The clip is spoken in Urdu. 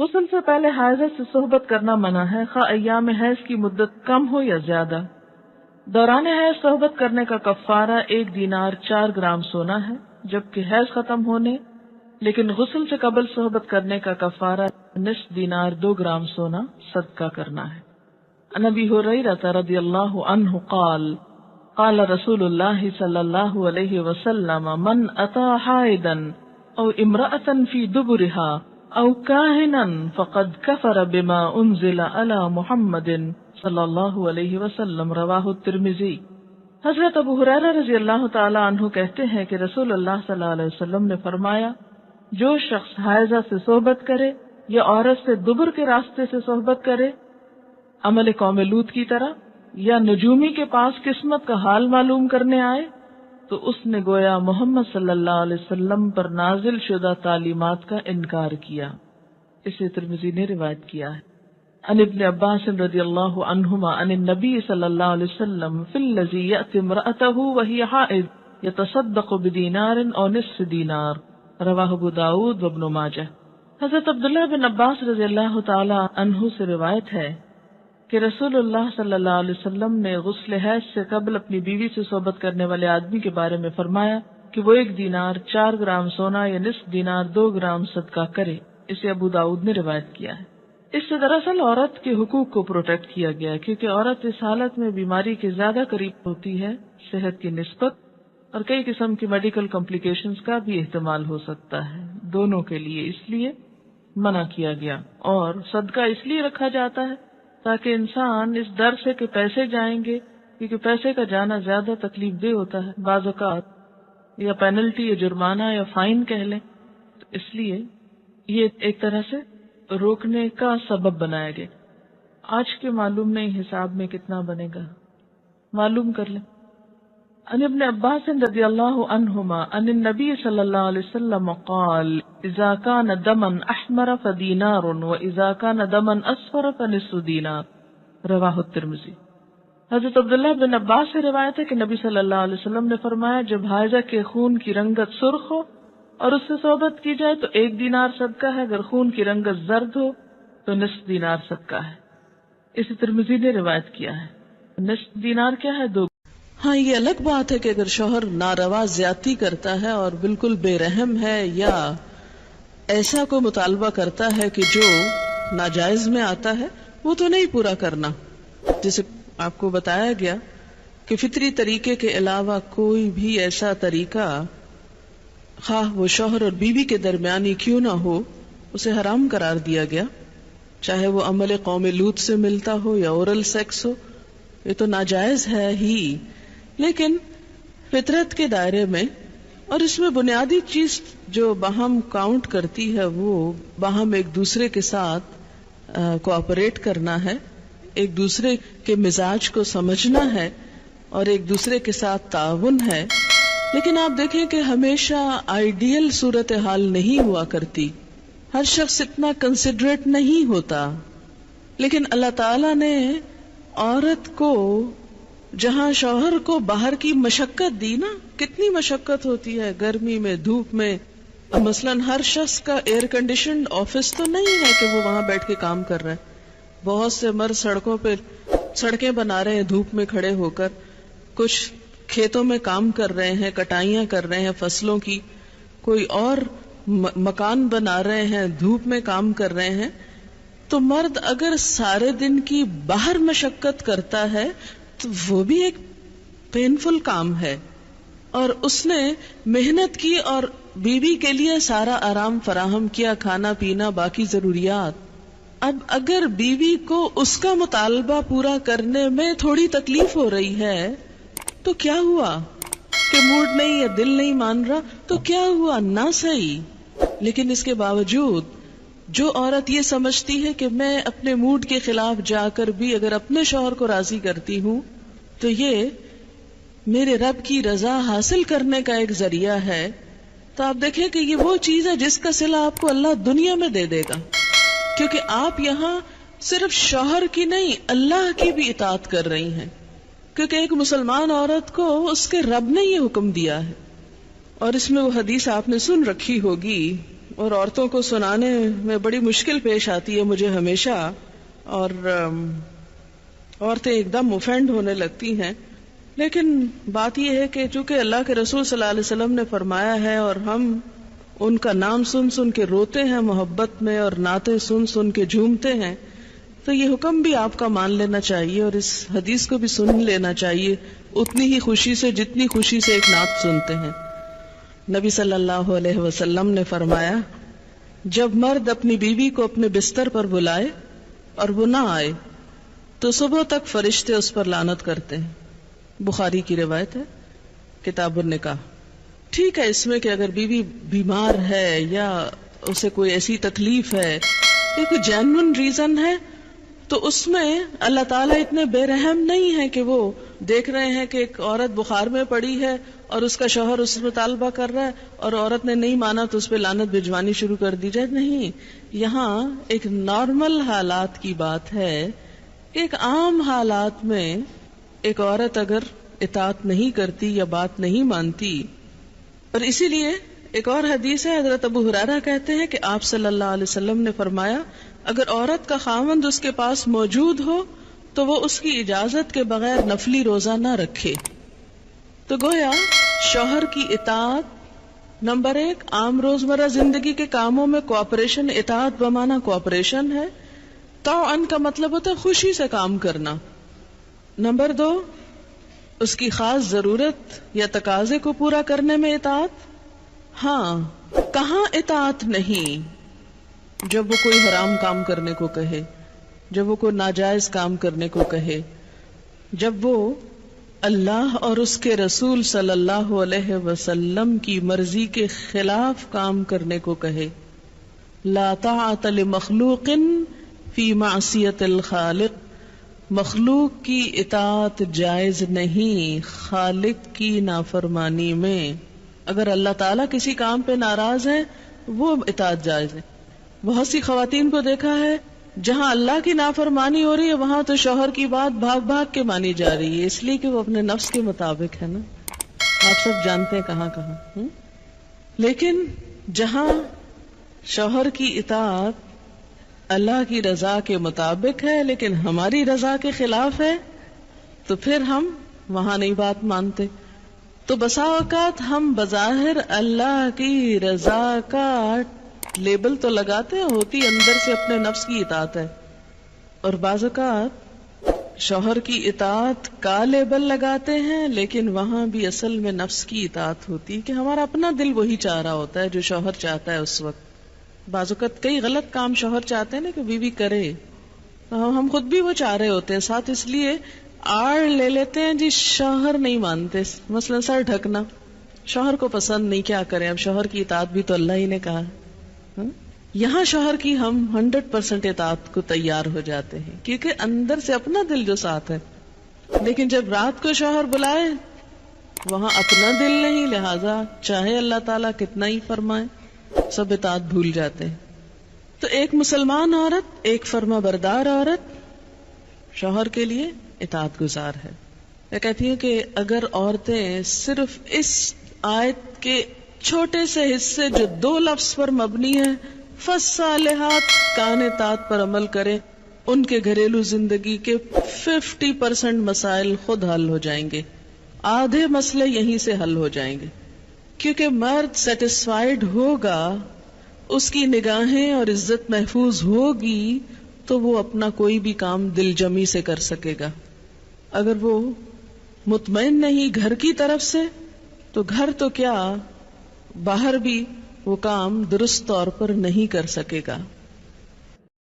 غسل سے پہلے حائضہ سے صحبت کرنا منع ہے، خواہ ایام حیض کی مدت کم ہو یا زیادہ۔ دوران حیض صحبت کرنے کا کفارہ 1 دینار 4 گرام سونا ہے، جبکہ حیض ختم ہونے لیکن غسل سے قبل صحبت کرنے کا کفارہ نصف دینار 2 گرام سونا صدقہ کرنا ہے۔ عن ابی ہریرہ رضی اللہ عنہ قال قال رسول اللہ صلی اللہ علیہ وسلم من اتی حائضا او امرأة فی دبرها او کاہنا فقد کفر بما انزل علی محمد صلی اللہ علیہ وسلم، رواہ الترمذی۔ حضرت ابو ہریرہ رضی اللہ تعالی عنہ کہتے ہیں کہ رسول اللہ صلی اللہ علیہ وسلم نے فرمایا، جو شخص حائضہ سے صحبت کرے یا عورت سے دبر کے راستے سے صحبت کرے، عمل قوم لوط کی طرح، یا نجومی کے پاس قسمت کا حال معلوم کرنے آئے، تو اس نے گویا محمد صلی اللہ علیہ وسلم پر نازل شدہ تعلیمات کا انکار کیا۔ اسے ترمذی نے روایت کیا ہے۔ عن ابن عباس رضی اللہ عنہما عن النبی صلی اللہ علیہ وسلم فی الذی یأتی امرأته وہی حائض یتصدق بدینار او نصف دینار، رواہ ابو داود وابن ماجہ۔ حضرت عبداللہ بن عباس رضی اللہ تعالی عنہ سے روایت ہے کہ رسول اللہ صلی اللہ علیہ وسلم نے غسل حیض سے قبل اپنی بیوی سے صحبت کرنے والے آدمی کے بارے میں فرمایا کہ وہ 1 دینار 4 گرام سونا یا نصف دینار 2 گرام صدقہ کرے۔ اسے ابو داؤد نے روایت کیا ہے۔ اس سے دراصل عورت کے حقوق کو پروٹیکٹ کیا گیا ہے، کیونکہ عورت اس حالت میں بیماری کے زیادہ قریب ہوتی ہے صحت کی نسبت، اور کئی قسم کی میڈیکل کمپلیکیشنز کا بھی احتمال ہو سکتا ہے، دونوں کے لیے اس لیے منع کیا گیا۔ اور صدقہ اس لیے رکھا جاتا ہے تاکہ انسان اس ڈر سے کہ پیسے جائیں گے، کیونکہ پیسے کا جانا زیادہ تکلیف دہ ہوتا ہے بعض اوقات، یا پینلٹی یا جرمانہ یا فائن کہہ لیں، تو اس لیے یہ ایک طرح سے روکنے کا سبب بنایا گیا۔ آج کے معلوم نہیں حساب میں کتنا بنے گا، معلوم کر لیں۔ عن ابن عباس رضی اللہ عنہما عن النبی صلی اللہ علیہ وسلم قال اذا كان دما احمر فدینار واذا كان دما اصفر فنصف دینار، رواہ الترمذی۔ حضرت عبداللہ بن عباس سے روایت ہے کہ نبی صلی اللہ علیہ وسلم نے فرمایا، جب حائضہ کے خون کی رنگت سرخ ہو اور اس سے صحبت کی جائے تو 1 دینار صدقہ ہے، اگر خون کی رنگت زرد ہو تو نصف دینار صدقہ ہے۔ اسے ترمذی نے روایت کیا ہے۔ نصف دینار کیا ہے؟ 2۔ ہاں، یہ الگ بات ہے کہ اگر شوہر ناروا زیادتی کرتا ہے اور بالکل بے رحم ہے، یا ایسا کوئی مطالبہ کرتا ہے کہ جو ناجائز میں آتا ہے، وہ تو نہیں پورا کرنا۔ جیسے آپ کو بتایا گیا کہ فطری طریقے کے علاوہ کوئی بھی ایسا طریقہ، خواہ وہ شوہر اور بیوی کے درمیانی کیوں نہ ہو، اسے حرام قرار دیا گیا، چاہے وہ عمل قوم لوط سے ملتا ہو یا اورل سیکس ہو، یہ تو ناجائز ہے ہی، لیکن فطرت کے دائرے میں۔ اور اس میں بنیادی چیز جو باہم کاؤنٹ کرتی ہے وہ باہم ایک دوسرے کے ساتھ کوآپریٹ کرنا ہے، ایک دوسرے کے مزاج کو سمجھنا ہے، اور ایک دوسرے کے ساتھ تعاون ہے۔ لیکن آپ دیکھیں کہ ہمیشہ آئیڈیل صورتحال نہیں ہوا کرتی، ہر شخص اتنا کنسیڈریٹ نہیں ہوتا، لیکن اللہ تعالیٰ نے عورت کو جہاں شوہر کو باہر کی مشقت دی نا، کتنی مشقت ہوتی ہے گرمی میں، دھوپ میں۔ مثلا ہر شخص کا ایئر کنڈیشنڈ آفس تو نہیں ہے کہ وہ وہاں بیٹھ کے کام کر رہا ہے، بہت سے مرد سڑکوں پہ سڑکیں بنا رہے ہیں دھوپ میں کھڑے ہو کر، کچھ کھیتوں میں کام کر رہے ہیں، کٹائیاں کر رہے ہیں فصلوں کی، کوئی اور مکان بنا رہے ہیں، دھوپ میں کام کر رہے ہیں۔ تو مرد اگر سارے دن کی باہر مشقت کرتا ہے تو وہ بھی ایک پینفل کام ہے، اور اس نے محنت کی اور بیوی کے لیے سارا آرام فراہم کیا، کھانا پینا باقی ضروریات۔ اب اگر بیوی کو اس کا مطالبہ پورا کرنے میں تھوڑی تکلیف ہو رہی ہے تو کیا ہوا کہ موڈ نہیں یا دل نہیں مان رہا تو کیا ہوا، نہ صحیح۔ لیکن اس کے باوجود جو عورت یہ سمجھتی ہے کہ میں اپنے موڈ کے خلاف جا کر بھی اگر اپنے شوہر کو راضی کرتی ہوں تو یہ میرے رب کی رضا حاصل کرنے کا ایک ذریعہ ہے، تو آپ دیکھیں کہ یہ وہ چیز ہے جس کا صلہ آپ کو اللہ دنیا میں دے دے گا، کیونکہ آپ یہاں صرف شوہر کی نہیں اللہ کی بھی اطاعت کر رہی ہیں، کیونکہ ایک مسلمان عورت کو اس کے رب نے یہ حکم دیا ہے۔ اور اس میں وہ حدیث آپ نے سن رکھی ہوگی، اور عورتوں کو سنانے میں بڑی مشکل پیش آتی ہے مجھے ہمیشہ، اور عورتیں ایک دم اوفینڈ ہونے لگتی ہیں. لیکن بات یہ ہے کہ چونکہ اللہ کے رسول صلی اللہ علیہ وسلم نے فرمایا ہے اور ہم ان کا نام سن سن کے روتے ہیں محبت میں اور نعتیں سن سن کے جھومتے ہیں، تو یہ حکم بھی آپ کا مان لینا چاہیے اور اس حدیث کو بھی سن لینا چاہیے اتنی ہی خوشی سے جتنی خوشی سے ایک نعت سنتے ہیں. نبی صلی اللہ علیہ وسلم نے فرمایا جب مرد اپنی بیوی کو اپنے بستر پر بلائے اور وہ نہ آئے تو صبح تک فرشتے اس پر لعنت کرتے ہیں. بخاری کی روایت ہے کتاب النکاح. ٹھیک ہے اس میں کہ اگر بیوی بیمار ہے یا اسے کوئی ایسی تکلیف ہے یا کوئی جینون ریزن ہے تو اس میں اللہ تعالیٰ اتنے بے رحم نہیں ہے کہ وہ دیکھ رہے ہیں کہ ایک عورت بخار میں پڑی ہے اور اس کا شوہر اس سے مطالبہ کر رہا ہے اور عورت نے نہیں مانا تو اس پہ لعنت بھجوانی شروع کر دی جائے. نہیں، یہاں ایک نارمل حالات کی بات ہے. ایک عام حالات میں ایک عورت اگر اطاعت نہیں کرتی یا بات نہیں مانتی، اور اسی لیے ایک اور حدیث ہے حضرت ابو ہریرہ کہتے ہیں کہ آپ صلی اللہ علیہ وسلم نے فرمایا اگر عورت کا خاوند اس کے پاس موجود ہو تو وہ اس کی اجازت کے بغیر نفلی روزہ نہ رکھے. تو گویا شوہر کی اطاعت نمبر 1 عام روزمرہ زندگی کے کاموں میں کوآپریشن. اطاعت بمعنی کوآپریشن ہے. طوعاً کا مطلب ہوتا ہے خوشی سے کام کرنا. نمبر 2 اس کی خاص ضرورت یا تقاضے کو پورا کرنے میں اطاعت. ہاں کہاں اطاعت نہیں؟ جب وہ کوئی حرام کام کرنے کو کہے، جب وہ کوئی ناجائز کام کرنے کو کہے، جب وہ اللہ اور اس کے رسول صلی اللہ علیہ وسلم کی مرضی کے خلاف کام کرنے کو کہے. لا طاعت لمخلوق فی معصیت الخالق. مخلوق کی اطاعت جائز نہیں خالق کی نافرمانی میں. اگر اللہ تعالیٰ کسی کام پہ ناراض ہے وہ اطاعت جائز ہے. بہت سی خواتین کو دیکھا ہے جہاں اللہ کی نافرمانی ہو رہی ہے وہاں تو شوہر کی بات بھاگ بھاگ کے مانی جا رہی ہے، اس لیے کہ وہ اپنے نفس کے مطابق ہے نا. آپ سب جانتے ہیں کہاں کہاں. لیکن جہاں شوہر کی اطاعت اللہ کی رضا کے مطابق ہے لیکن ہماری رضا کے خلاف ہے تو پھر ہم وہاں نہیں بات مانتے. تو بسا اوقات ہم بظاہر اللہ کی رضا کا لیبل تو لگاتے ہیں، ہوتی اندر سے اپنے نفس کی اطاعت ہے. اور بعض اوقات شوہر کی اطاعت کا لیبل لگاتے ہیں لیکن وہاں بھی اصل میں نفس کی اطاعت ہوتی ہے کہ ہمارا اپنا دل وہی چاہ رہا ہوتا ہے جو شوہر چاہتا ہے اس وقت. بعض اوقات کئی غلط کام شوہر چاہتے ہیں نا کہ بیوی کرے، ہم خود بھی وہ چاہ رہے ہوتے ہیں، ساتھ اس لیے آڑ لے لیتے ہیں جی شوہر نہیں مانتے. مثلا سر ڈھکنا شوہر کو پسند نہیں، کیا کریں اب شوہر کی اطاعت بھی تو اللہ ہی نے کہا. یہاں شوہر کی ہم 100% اطاعت کو تیار ہو جاتے ہیں کیونکہ اندر سے اپنا دل جو ساتھ ہے. لیکن جب رات کو شوہر بلائے وہاں اپنا دل نہیں، لہذا چاہے اللہ تعالیٰ کتنا ہی فرمائے سب اطاعت بھول جاتے ہیں. تو ایک مسلمان عورت، ایک فرما بردار عورت شوہر کے لیے اطاعت گزار ہے. میں کہتی ہوں کہ اگر عورتیں صرف اس آیت کے چھوٹے سے حصے جو 2 لفظ پر مبنی ہے فالصالحات کان اطاعت پر عمل کریں، ان کے گھریلو زندگی کے 50% مسائل خود حل ہو جائیں گے. آدھے مسئلے یہیں سے حل ہو جائیں گے کیونکہ مرد سیٹسفائیڈ ہوگا، اس کی نگاہیں اور عزت محفوظ ہوگی تو وہ اپنا کوئی بھی کام دل جمی سے کر سکے گا. اگر وہ مطمئن نہیں گھر کی طرف سے تو گھر تو کیا باہر بھی وہ کام درست طور پر نہیں کر سکے گا.